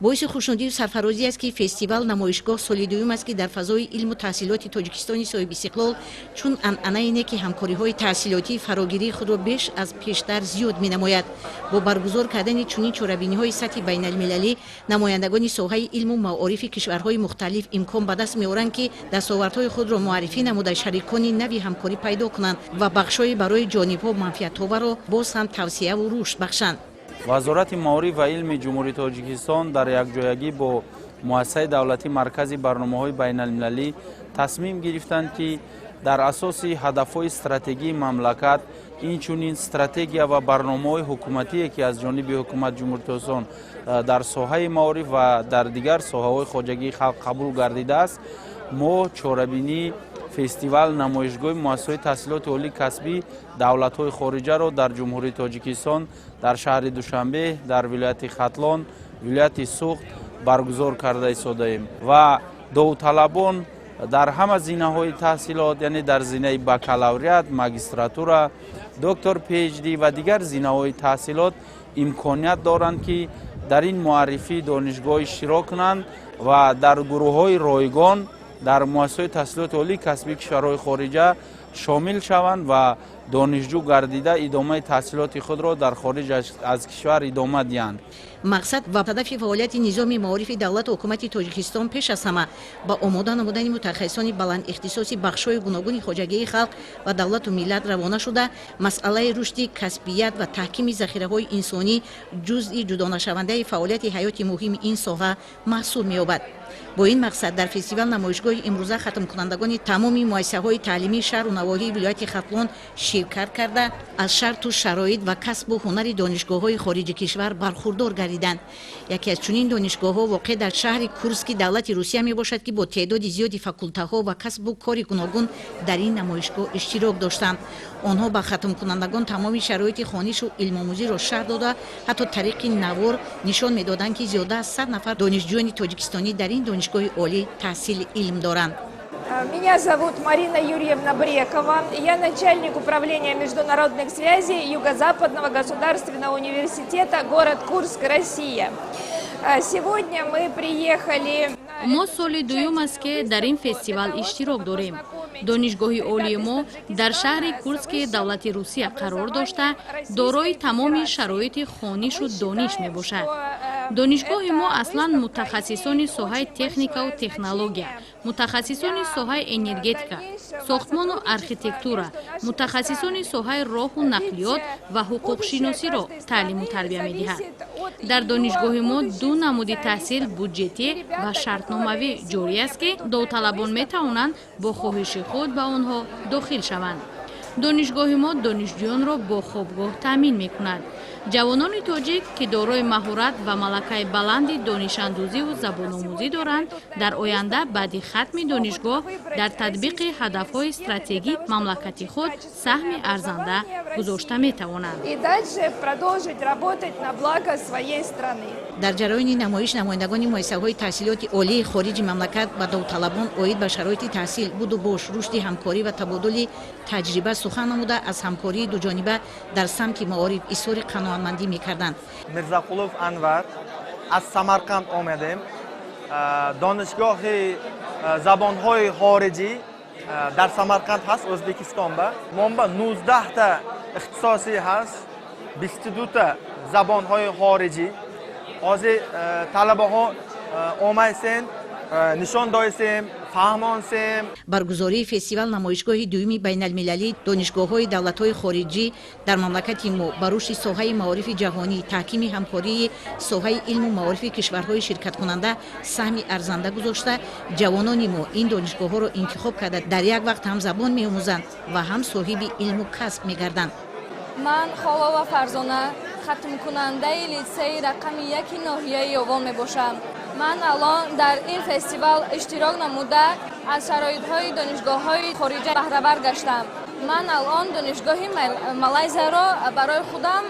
боиси хушнудӣ ва сарфарозӣ аст ки фестивал намоишгоҳ соли дуюм аст ки дар фазои илму таҳсилоти тоҷикистони соҳиби истиқлол чун анъанаине ки ҳамкориҳои таҳсилотӣ фарогирии худро беш аз пештар зиёд менамояд. бо баргузор кардани чунин чорабиниҳои сатҳи байналмилалӣ намояндагони соҳаи илму маорифи кишварҳои мухталиф имкон ба даст меоранд ки дастовардҳои худро муаррифӣ намуда шарикони нави ҳамкорӣ пайдо кунанд ва бахшҳои барои ҷонибҳо манфиатоварро боз ҳам тавсеяву рушд бахшанд. вазорати маориф ва илми ҷумҳурии тоҷикистон дар якҷоягӣ бо муассисаи давлатӣ маркази барномаҳои байналмилалӣ тасмим гирифтанд ки дар асоси ҳадафҳои стратегии мамлакат инчунин стратегия ва барномаҳои ҳукуматие ки аз ҷониби ҳукумати ҷумҳурии тоҷикистон дар соҳаи маориф ва дар дигар соҳаҳои хоҷагии халқ қабул гардидааст, мо чорабинии фестивал намоишгоҳи муассисаҳои таҳсилоти олии касбӣ давлатҳои хориҷаро дар ҷумҳурии тоҷикистон дар шаҳри Душанбе, дар вилояти Хатлон, вилояти Суғд баргузор карда истодаем ва довталабон дар ҳама зинаҳои таҳсилот, яъне дар зинаи бакалавриат, магистратура, доктор PhD ва дигар зинаҳои таҳсилот имконият доранд ки дар ин муаррифӣ донишгоҳ иштирок кунанд ва дар гурӯҳҳои ройгон дар муассисаҳои таҳсилоти олии касбии кишварҳои хориҷа шомил шаванд ва донишҷӯ гардида идомаи таҳсилоти худро дар хориҷ аз кишвар идома диҳанд. мақсад ва ҳадафи фаъолияти низоми маорифи давлату ҳукумати Тоҷикистон пеш аз ҳама ба омода намудани мутахассисони баландихтисоси бахшҳои гуногуни хоҷагии халқ ва давлату миллат равона шуда масъалаи рушди касбият ва таҳкими захираҳои инсонӣ ҷузъи ҷудонашавандаи фаъолияти ҳаёти муҳими ин соҳа маҳсуб меёбад. бо ин мақсад дар фестивал намоишгоҳи имрӯза хатмкунандагони тамоми муассисаҳои таълимии шаҳру навоҳии вилояти Хатлон ширкат карда аз шарту шароит ва касбу ҳунари донишгоҳҳои хориҷи кишвар бархурдор гардиданд. яке аз чунин донишгоҳҳо воқеъ дар шаҳри Курски давлати Русия мебошад ки бо теъдоди зиёди факултаҳо ва касбу кори гуногун дар ин намоишгоҳ иштирок доштанд. онҳо ба хатмкунандагон тамоми шароити хонишу илмомӯзиро шарҳ дода ҳатто тариқи навор нишон медоданд ки зиёда аз 100 нафар донишҷӯёни тоҷикистонӣ дар ин донишгоҳи олӣ таҳсили илм доранд. Меня зовут Марина Юрьевна Брекова. Я начальник управления международных связей Юго-Западного государственного университета, город Курск, Россия. Сегодня мы приехали... мо соли дуюм аст ки дар ин фестивал иштирок дорем. донишгоҳи олии мо дар шаҳри Курски давлати Русия қарор дошта дорои тамоми шароити хонишу дониш мебошад. донишгоҳи мо аслан мутахассисони соҳаи техникаву технология, мутахассисони соҳаи энергетика, сохтмону архитектура, мутахассисони соҳаи роҳу нақлиёт ва ҳуқуқшиносиро таълиму тарбия медиҳад. дар донишгоҳи мо ду намуди таҳсил буҷетӣ ва шартномавӣ ҷорӣ аст ки довталабон метавонанд бо хоҳиши худ ба онҳо дохил шаванд. донишгоҳи мо донишҷӯёнро бо хобгоҳ таъмин мекунад. ҷавонони тоҷик ки дорои маҳорат ва малакаи баланди донишандӯзиву забономӯзӣ доранд, дар оянда баъди хатми донишгоҳ дар татбиқи ҳадафҳои стратегии мамлакати худ саҳми арзанда гузошта метавонанд. дар ҷароини намоиш намояндагони муассисаҳои таҳсилоти олии хориҷи мамлакат ба довталабон оид ба шароити таҳсил, буду бош, рушди ҳамкорӣ ва табодули таҷриба сухан намуда аз ҳамкории дуҷониба дар самти маориф изҳори қаноатмандӣ мекарданд. Мирзақулов Анвар, аз Самарқанд омадем. донишгоҳи забонҳои хориҷӣ дар Самарқанд ҳаст, O'zbekistonda. Монба 19 та ихтисосӣ ҳаст, 22 та забонҳои хориҷӣ. ҳозир талабаҳо омайсен, нишон доисем, фаҳмонсем. баргузории фестивал намоишгоҳи дуюми байналмилалӣ донишгоҳҳои давлатҳои хориҷӣ дар мамлакати мо ба рушди соҳаи маорифи ҷаҳонӣ, таҳкими ҳамкории соҳаи илму маорифи кишварҳои ширкаткунанда саҳми арзанда гузошта, ҷавонони мо ин донишгоҳҳоро интихоб карда дар як вақт ҳам забон меомӯзанд ва ҳам соҳиби илму касб мегарданд. ман Холова Фарзона, хатмкунандаи литсеи рақами 1 ноҳияи Ёвон мебошам. ман алон дар ин фестивал иштирок намуда аз шароитҳои донишгоҳҳои хориҷа баҳравар гаштам. ман алон донишгоҳи Малайзияро барои худам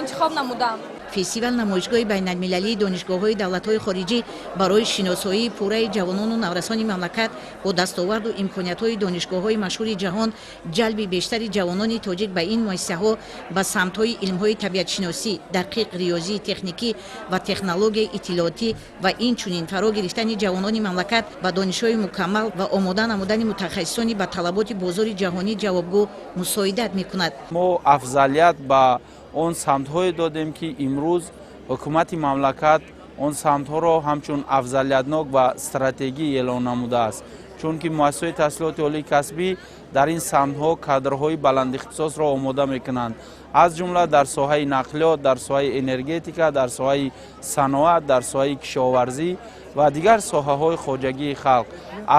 интихоб намудам. фестивал намоишгоҳи байналмилалии донишгоҳҳои давлатҳои хориҷӣ барои шиносоии пурраи ҷавонону наврасони мамлакат бо дастоварду имкониятҳои донишгоҳҳои машҳури ҷаҳон ҷалби бештари ҷавонони тоҷик ба ин муассисаҳо ба самтҳои илмҳои табиатшиносӣ, дақиқ, риёзӣ, техникӣ ва технологияи иттилоотӣ ва инчунин фаро гирифтани ҷавонони мамлакат ба донишҳои мукаммал ва омода намудани мутахассисони ба талаботи бозори ҷаҳонӣ ҷавобгӯ мусоидат мекунад. мо афзалият ба он самтҳое додем ки имрӯз ҳукумати мамлакат он самтҳоро ҳамчун афзалиятнок ва стратегӣ эълон намудааст, чунки муассисаҳои таҳсилоти олии касбӣ дар ин самтҳо кадрҳои баландихтисосро омода мекунанд, аз ҷумла дар соҳаи нақлиёт, дар соҳаи энергетика, дар соҳаи саноат, дар соҳаи кишоварзӣ ва дигар соҳаҳои хоҷагии халқ.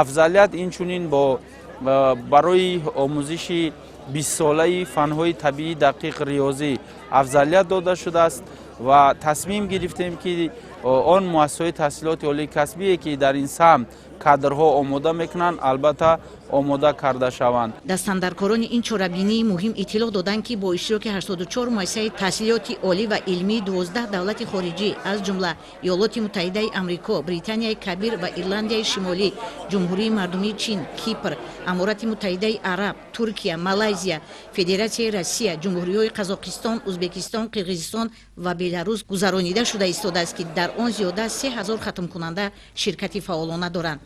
афзалият инчунин барои омӯзиши 20-солаи фанҳои табиӣ, дақиқ, риёзӣ афзалият дода шудааст ва тасмим гирифтем ки он муассисаҳои таҳсилоти олии касбие ки дар ин самт кадрҳо омода мекунанд, албатта омода карда шаванд. Дастандаркорони ин чорабинии муҳим иттилоъ доданд ки бо иштироки 84 муассисаи таҳсилоти олӣ ва илмии 12 давлати хориҷӣ аз ҷумла Иёлоти Муттаҳидаи Амрико, Британияи Кабир ва Ирландияи Шимолӣ, Ҷумҳурии Мардумии Чин, Кипр, Аморати Муттаҳидаи Араб, Туркия, Малайзия, Федератсияи Россия, Ҷумҳуриҳои Қазоқистон, Узбекистон, Қирғизистон ва Беларус гузаронида шуда истодааст ки дар он зиёда аз 3000 хатмкунанда ширкати фаъолона доранд.